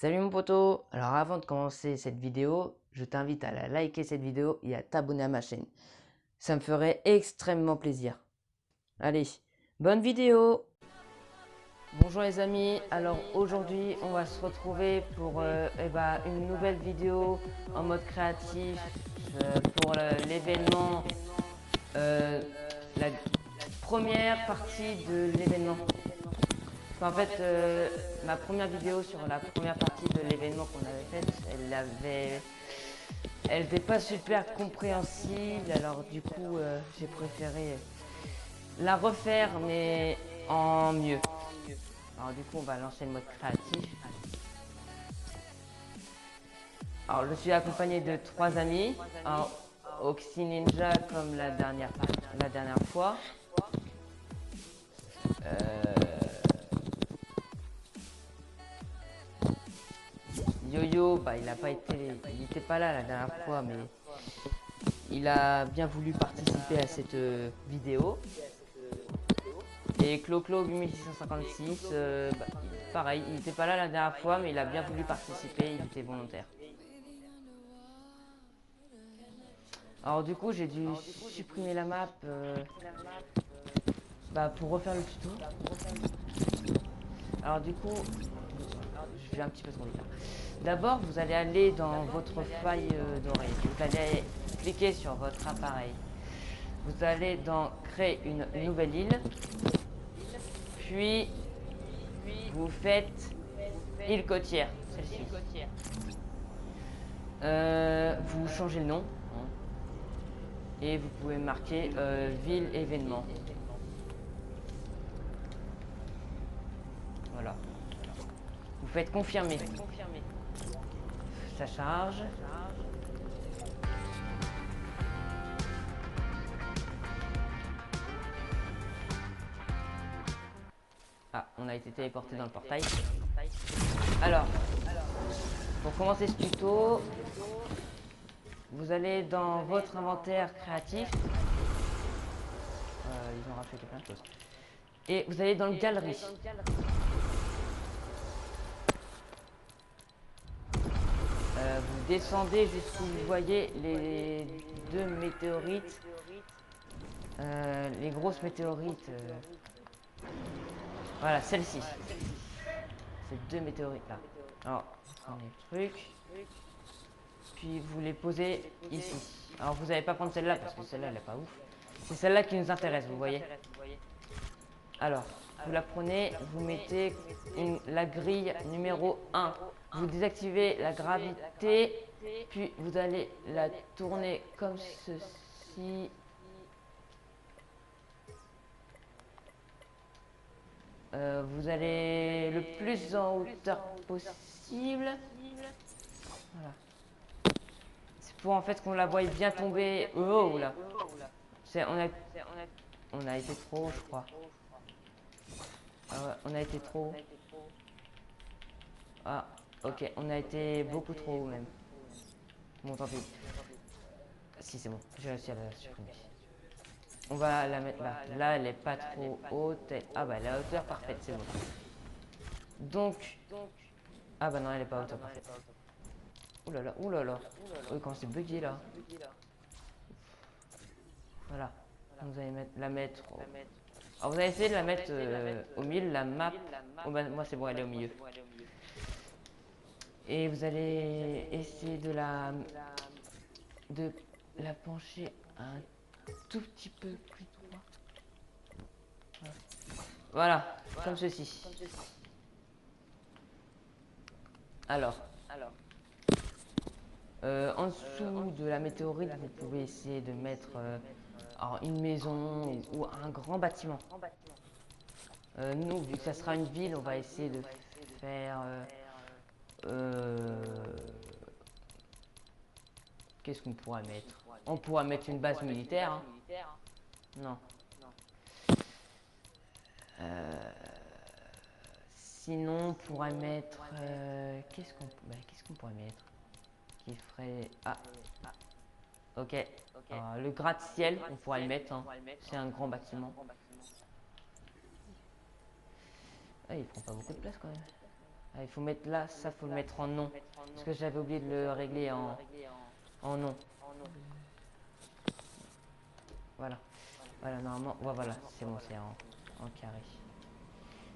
Salut mon poteau. Alors avant de commencer cette vidéo, je t'invite à la liker cette vidéo et à t'abonner à ma chaîne. Ça me ferait extrêmement plaisir. Allez, bonne vidéo. Bonjour les amis, alors aujourd'hui on va se retrouver pour une nouvelle vidéo en mode créatif pour l'événement, euh, la première partie de l'événement. En fait, ma première vidéo sur la première partie de l'événement qu'on avait faite, elle n'était pas super compréhensible, alors du coup, j'ai préféré la refaire, mais en mieux. Alors du coup, on va lancer le mode créatif. Alors, je suis accompagné de trois amis. Alors, Oxy Ninja comme la dernière fois. Yo-Yo, bah, il n'était pas là la dernière fois, mais il a bien voulu participer à cette vidéo. Et Clo-Clo 8656, pareil, il n'était pas là la dernière fois, mais il a bien voulu participer, il était volontaire. Alors du coup, j'ai dû supprimer la map pour refaire le tuto. Alors du coup, je vais un petit peu trop vite là. D'abord, vous allez aller dans votre faille d'oreille. Vous allez cliquer sur votre appareil. Vous allez dans créer une nouvelle île. Puis, vous faites île côtière, celle-ci. Vous changez le nom. Hein, et vous pouvez marquer ville événement. Voilà. Vous faites confirmer. Ça charge. Ah, on a été téléporté dans le portail. Alors, pour commencer ce tuto, vous allez dans votre inventaire créatif. Ils ont rajouté plein de choses. Et vous allez dans le galerie. Vous descendez jusqu'où vous voyez les deux météorites. Les grosses météorites. Voilà, celle-ci. Ces deux météorites là. Alors, prenez le truc. Puis vous les posez ici. Alors vous n'allez pas prendre celle-là parce que celle-là elle est pas ouf. C'est celle-là qui nous intéresse, vous voyez. Alors, vous la prenez, vous mettez la grille numéro 1. Vous désactivez la gravité, puis vous allez la tourner comme ceci. Vous allez le plus en hauteur possible. Voilà. C'est pour en fait qu'on la voie bien tomber. Oh là. On a été trop, je crois. Ah ouais, on a été trop. Ah, ok, on a été beaucoup trop haut même. Bon, tant pis. Si, c'est bon, j'ai réussi à la supprimer. On va la mettre là. Là, elle est pas trop haute. Ah bah, la hauteur parfaite, c'est bon. Donc, ah bah non, elle est pas hauteur parfaite. Ouh là là, ouh là là. Oui, quand c'est bugué là. Voilà. Vous allez la mettre. Alors, vous allez essayer de la mettre au milieu de la map. Oh bah, moi, c'est bon, elle est au milieu. Et vous allez essayer de la pencher un tout petit peu plus droit. Voilà, comme ceci. Alors, en dessous de la météorite, vous pouvez essayer de mettre une maison ou un grand bâtiment. Nous, vu que ça sera une ville, on va essayer de faire... qu'est-ce qu'on pourra mettre? On pourra mettre une base militaire. Hein. Non. Sinon, on pourrait mettre... qu'est-ce qu'on pourrait mettre qui ferait... Ah, ok. Le gratte-ciel, on pourrait le mettre. Hein. C'est un grand bâtiment. Ah, il prend pas beaucoup de place quand même. Ah, il faut mettre là, ça faut le mettre en non. Parce que j'avais oublié de le régler en non. Voilà. Voilà, normalement, ouais, voilà, c'est bon, c'est en carré.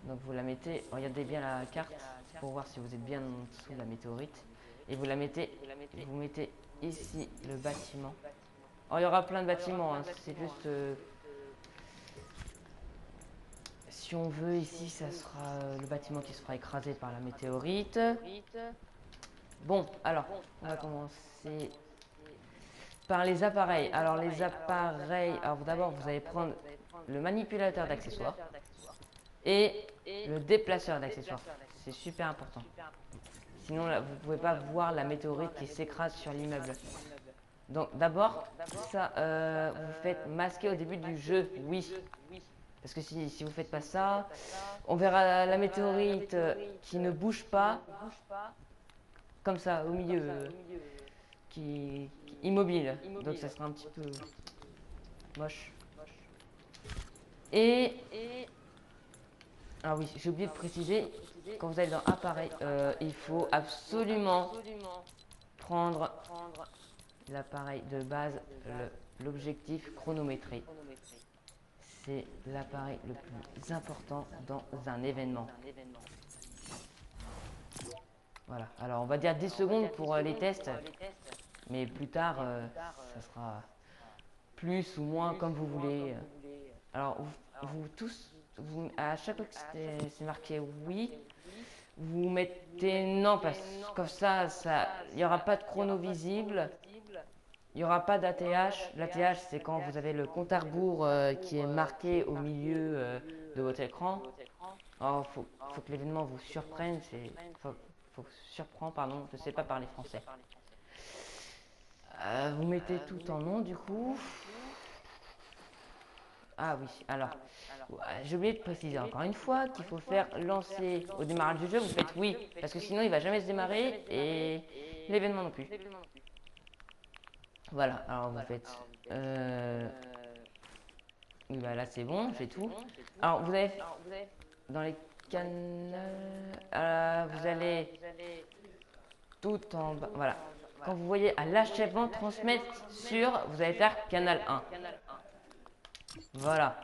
Donc vous la mettez, regardez bien la carte pour voir si vous êtes bien en dessous de la météorite. Et vous la mettez, vous mettez ici le bâtiment. Oh, il y aura plein de bâtiments, hein, c'est juste... si on veut, ici, ça sera le bâtiment qui se fera écraser par la météorite. Bon, alors, on va commencer par les appareils. Alors, les appareils, alors d'abord, vous allez prendre le manipulateur d'accessoires et le déplaceur d'accessoires. C'est super important. Sinon, là, vous ne pouvez pas voir la météorite qui s'écrase sur l'immeuble. Donc, d'abord, ça, vous faites masquer au début du jeu, oui. Parce que si vous ne faites pas ça, on verra la météorite qui ne bouge pas, comme ça, au milieu, qui immobile. Donc, ça sera un petit peu moche. Et, alors oui, j'ai oublié de préciser, quand vous allez dans appareil, il faut absolument prendre l'appareil de base, l'objectif chronométré. C'est l'appareil le plus important dans un événement. Voilà, alors on va dire 10 secondes pour les tests, mais plus tard, ça sera plus ou moins comme vous voulez. Alors, vous tous, à chaque fois que c'est marqué oui, vous mettez non, parce que comme ça, il n'y aura pas de chrono visible, il n'y aura pas d'ATH. L'ATH, c'est quand vous avez le compte à rebours qui est marqué au milieu de votre écran. Oh, faut que l'événement vous surprenne, faut surprendre, pardon, je ne sais pas parler français. Vous mettez tout en nom du coup. Ah oui, alors, j'ai oublié de préciser encore une fois qu'il faut faire lancer au démarrage du jeu, vous faites oui, parce que sinon il va jamais se démarrer et l'événement non plus. Voilà, alors vous faites... oui, bah là c'est bon, j'ai tout. Alors vous avez dans les canaux... vous allez tout en bas, voilà. Quand vous voyez à l'achèvement transmettre sur, vous allez faire canal 1. Voilà.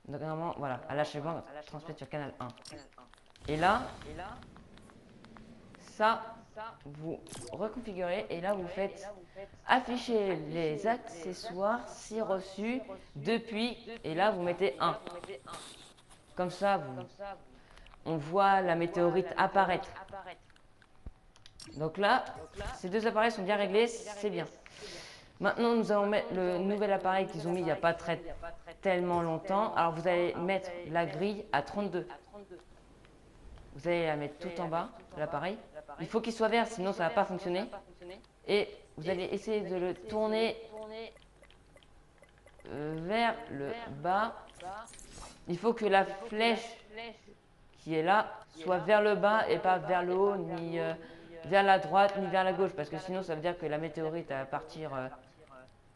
Donc normalement, voilà, à l'achèvement transmettre sur canal 1. Et là, ça, vous reconfigurez et là vous faites afficher les accessoires si reçus depuis et là vous mettez 1. Comme ça, on voit la météorite apparaître. Donc là, ces deux appareils sont bien réglés, c'est bien. Maintenant, nous allons mettre le nouvel appareil qu'ils ont mis il n'y a pas tellement longtemps. Alors, vous allez mettre la grille à 32. Vous allez la mettre tout en bas de l'appareil. Il faut qu'il soit vert, sinon ça ne va pas fonctionner. Et vous allez essayer de le tourner vers le bas. Il faut que la flèche qui est là soit vers le bas et pas vers le haut, ni vers la droite, ni vers la gauche. Parce que sinon, ça veut dire que la météorite va partir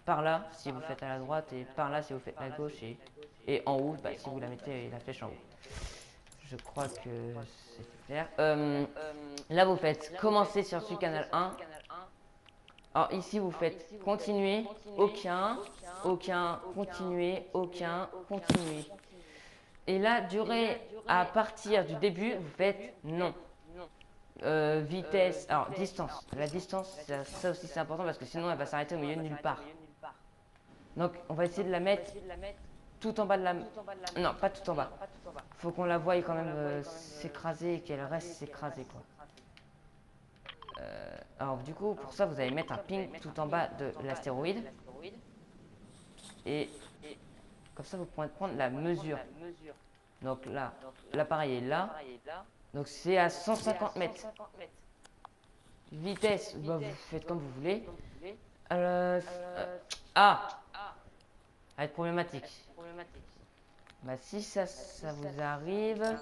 par là, si vous faites à la droite, et par là, si vous faites à gauche, et en haut, bah, si vous la mettez la flèche en haut. Je crois que c'est clair. Là, vous faites commencer sur ce canal 1. Alors ici, vous faites continuer, aucun, aucun, continuer, aucun, continuer. Et là, durée à partir du début, vous faites non. Vitesse, alors distance. La distance, ça aussi c'est important parce que sinon elle va s'arrêter au milieu de nulle part. Donc on va essayer de la mettre tout en bas de la... Non, pas tout en bas. Faut qu'on la voie quand même s'écraser et qu'elle reste s'écraser quoi. Alors du coup, pour ça, vous allez mettre un ping tout en bas de l'astéroïde. Et comme ça, vous pourrez prendre la mesure. Donc là, l'appareil est là. Donc c'est à 150 mètres. Vitesse, bah, vous faites comme vous voulez. Ah, va être problématique. Bah, si ça vous arrive,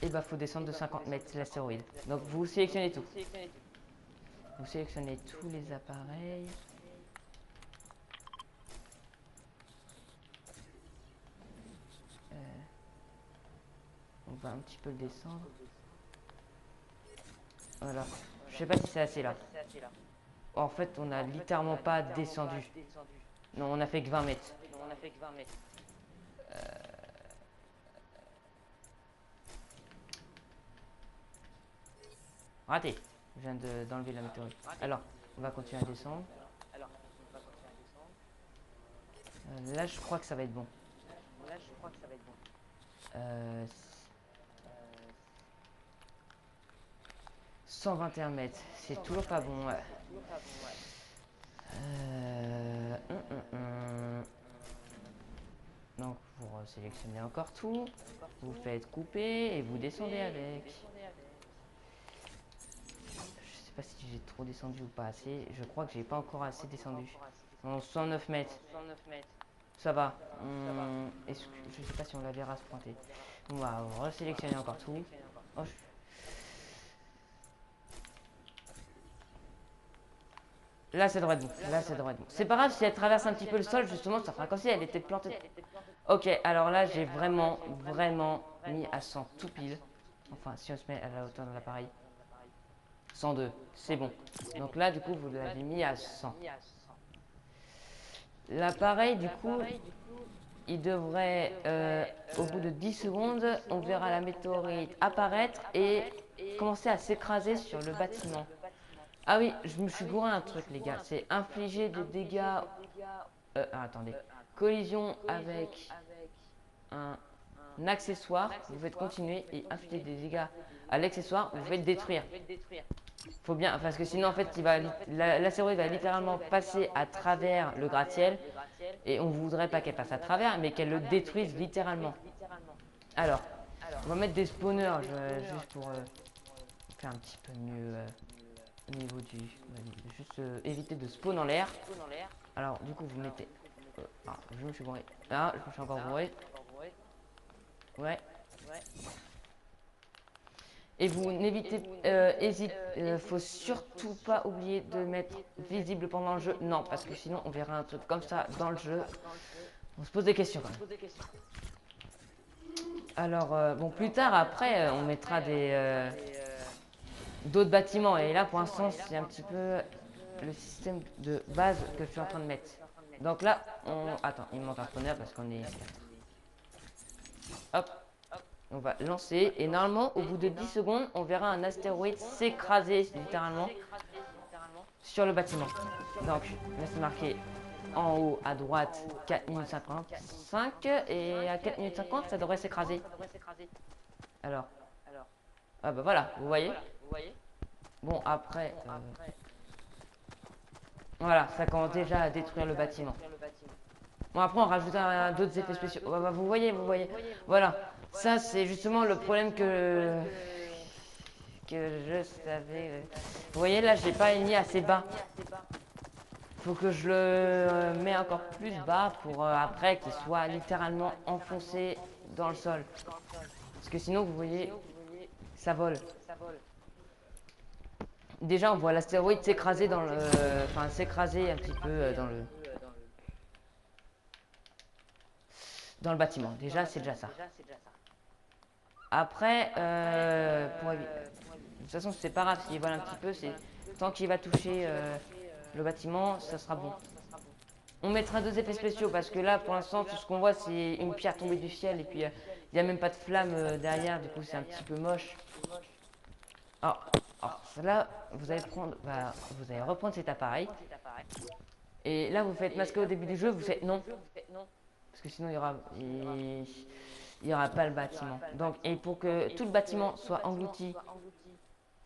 et bah faut descendre de 50 mètres l'astéroïde. Donc vous sélectionnez tout. Vous sélectionnez tous les appareils. va un petit peu le descendre. Voilà. Je sais pas si c'est assez là. En fait, on a littéralement pas descendu. Non, on a fait que 20 mètres. Raté. Je viens d'enlever la météorite. Alors, on va continuer à descendre. Là, je crois que ça va être bon. Euh, 121 mètres. C'est toujours pas bon. Ouais. Donc, vous sélectionnez encore tout. Vous faites couper et vous descendez avec. Je sais pas si j'ai trop descendu ou pas assez. Je crois que j'ai pas encore assez descendu. Non, 109 mètres. Ça va. Je sais pas si on la verra se pointer. On va resélectionner encore tout. Oh, là, ça devrait être bon. Là, ça devrait être bon. C'est pas grave si elle traverse un petit peu le sol, justement, ça fera comme si elle était plantée. Ok, alors là, j'ai vraiment mis à 100 tout pile. Enfin, si on se met à la hauteur de l'appareil. 102, c'est bon. Donc là, du coup, vous l'avez mis à 100. L'appareil, du coup, il devrait, au bout de 10 secondes, on verra la météorite apparaître et commencer à s'écraser sur le bâtiment. Ah oui, je me suis gouré un truc, les gars. C'est infliger des dégâts... attendez. Collision avec un accessoire. Vous faites continuer et infliger des dégâts à l'accessoire. Vous faites détruire. Faut bien, parce que sinon, en fait, l'astéroïde va littéralement passer à travers le gratte-ciel. Et on voudrait pas qu'elle passe à travers, mais qu'elle le détruise littéralement. Alors, on va mettre des spawners juste pour faire un petit peu mieux au niveau du... juste éviter de spawn en l'air. Alors, du coup, vous mettez... je me suis bourré. Ah, je me suis encore bourré. Ouais. Et vous n'évitez... faut surtout pas oublier de mettre visible pendant le jeu. Non, parce que sinon, on verra un truc comme ça dans le jeu. On se pose des questions quand même. Alors, bon, plus tard, après, on mettra d'autres bâtiments. Et là, pour l'instant, c'est un petit peu le système de base que je suis en train de mettre. Donc là, attends, il me manque un spawner parce qu'on est 4. Hop, on va lancer. Et normalement, au bout de 10 secondes, on verra un astéroïde s'écraser littéralement sur le bâtiment. Donc, là, c'est marqué en haut à droite 4 minutes 55. Et à 4 minutes 50, ça devrait s'écraser. Alors, ah bah voilà, vous voyez. Bon, après, voilà, ça commence déjà à détruire le bâtiment. Bon, après, on rajoute d'autres effets spéciaux. Bah, vous voyez. Voilà, ça, c'est justement le problème que je savais. Vous voyez, là, j'ai pas mis assez bas. Faut que je le mets encore plus bas pour après qu'il soit littéralement enfoncé dans le sol. Parce que sinon, vous voyez, ça vole. Déjà, on voit l'astéroïde s'écraser dans le... Enfin, s'écraser un petit peu dans le bâtiment. Déjà, c'est déjà ça. Après, de toute façon, c'est pas grave s'il vole un petit peu. Tant qu'il va toucher le bâtiment, ça sera bon. On mettra deux effets spéciaux parce que là, pour l'instant, tout ce qu'on voit, c'est une pierre tombée du ciel. Et puis, il n'y a même pas de flamme derrière. Du coup, c'est un petit peu moche. Alors, là, vous allez reprendre cet appareil. Et là, vous faites masquer au début du jeu, vous faites non. Parce que sinon, il y aura pas le bâtiment. Donc, et pour que tout le bâtiment soit englouti,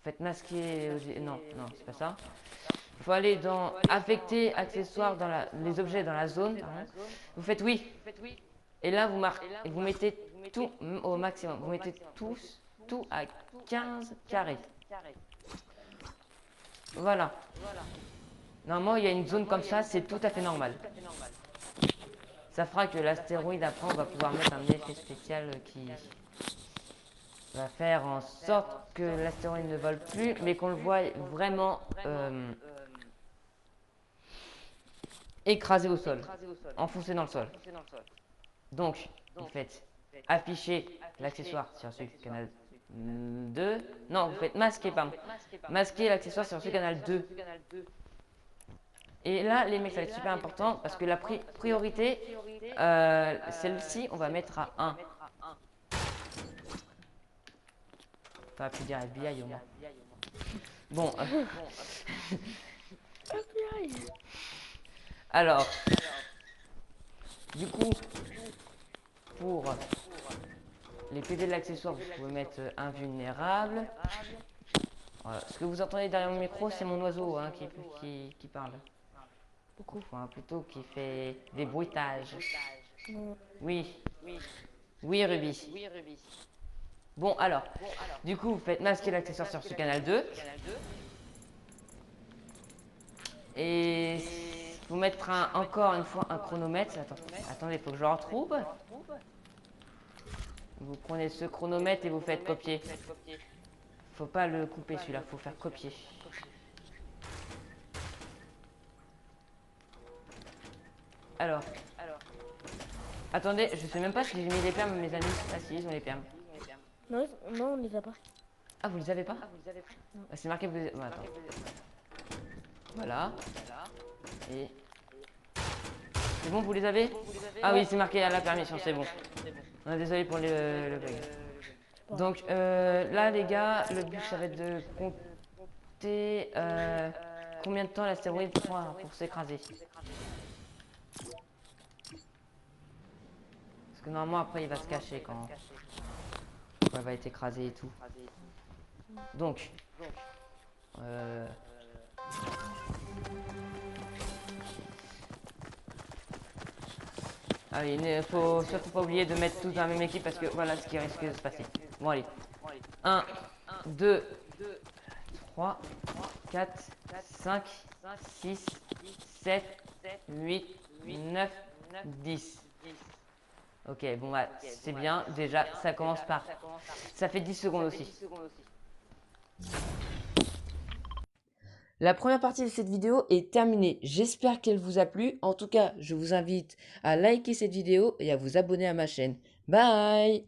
faites masquer... Non, c'est pas ça. Il faut aller dans affecter accessoires dans les objets dans la zone. Vous faites oui. Et là, vous mettez tout au maximum. Vous mettez tout à 15 carrés. Voilà. Normalement, il y a une zone comme ça, c'est tout à fait normal. Ça fera que l'astéroïde, après, on va pouvoir mettre un effet spécial qui va faire en sorte que l'astéroïde ne vole plus, mais qu'on le voit vraiment écrasé au sol, enfoncé dans le sol. Donc, vous faites afficher l'accessoire sur ce canal 2. Non, vous faites masquer, pardon. Masquer l'accessoire sur ce canal 2. Et là, les mecs, ça va être super important parce que la priorité, celle-ci, on va mettre à 1. Ça va plus dire FBI au moins. Bon. Alors, du coup, pour les PD de l'accessoire, vous pouvez mettre invulnérable. Voilà. Ce que vous entendez derrière mon micro, c'est mon oiseau hein, qui parle. Enfin, plutôt qui fait des bruitages. Oui. Oui, Ruby. Bon, alors, du coup, vous faites masquer l'accessoire sur ce canal 2. Et vous mettre encore une fois un chronomètre. Attendez, il faut que je le retrouve. Vous prenez ce chronomètre et vous faites copier. Faut pas le couper celui-là, faut faire copier. Alors. Attendez, je sais même pas si j'ai mis les permes mes amis. Ah si, ils ont les permes. Non, non, on les a pas. Ah, vous les avez pas? Ah, c'est marqué, vous les... Bon, attends. Voilà. Et... C'est bon, vous les avez? Ah oui, c'est marqué à la permission, c'est bon. Désolé pour le bug. Donc là, les gars, le but, ça va être de compter combien de temps l'astéroïde prend pour s'écraser. Parce que normalement, après, il va se cacher quand il va être écrasé et tout. Donc... Ah oui, il ne faut surtout pas oublier de mettre tous dans la même équipe parce que voilà ce qui risque de se passer. Bon allez. 1, 2, 3, 4, 5, 6, 7, 8, 9, 10. Ok, bon bah c'est bien. Déjà, ça commence par... Ça fait 10 secondes aussi. La première partie de cette vidéo est terminée. J'espère qu'elle vous a plu. En tout cas, je vous invite à liker cette vidéo et à vous abonner à ma chaîne. Bye!